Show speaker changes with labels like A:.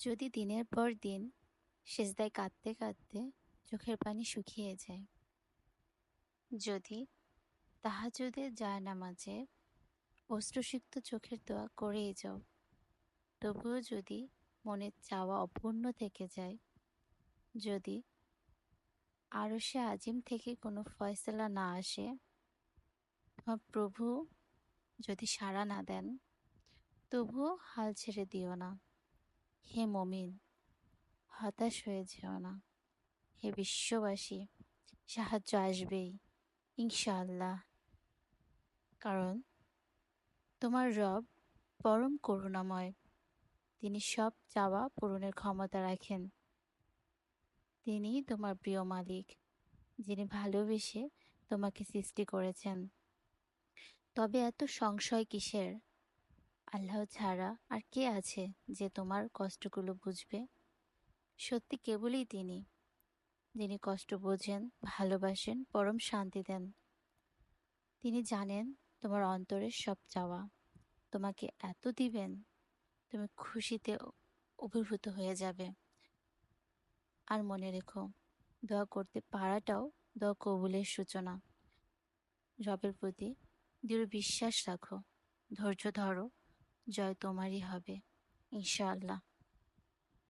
A: যদি দিনের পর দিন সেজদায় কাঁদতে কাঁদতে চোখের পানি শুকিয়ে যায়, যদি তাহাজ্জুদের জায়নামাজে অশ্রুসিক্ত চোখের দোয়া করেই যাও, তবুও যদি মনের চাওয়া অপূর্ণ থেকে যায়, যদি আরশে আজিম থেকে কোনো ফয়সালা না আসে, বা প্রভু যদি সাড়া না দেন, তবুও হাল ছেড়ে দিও না। হে মমিন, হতাশ হয়ে যেও না। হে বিশ্ববাসী, সাহায্য আসবেই ইনশাআল্লাহ। কারণ তোমার রব পরম করুণাময়। তিনি সব চাওয়া পূরণের ক্ষমতা রাখেন। তিনিই তোমার প্রিয় মালিক, যিনি ভালোবেসে তোমাকে সৃষ্টি করেছেন। তবে এত সংশয় কিসের? আল্লাহ ছাড়া আর কে আছে যে তোমার কষ্টগুলো বুঝবে? সত্যি কেবলই তিনি, যিনি কষ্ট বোঝেন, ভালোবাসেন, পরম শান্তি দেন। তিনি জানেন তোমার অন্তরের সব চাওয়া। তোমাকে এত দিবেন, তুমি খুশিতে অভিভূত হয়ে যাবে। আর মনে রেখো, দোয়া করতে পারাটাও দোয়া কবুলের সূচনা। রবের প্রতি দৃঢ় বিশ্বাস রাখো, ধৈর্য ধরো, জয় তোমারই হবে ইনশাআল্লাহ।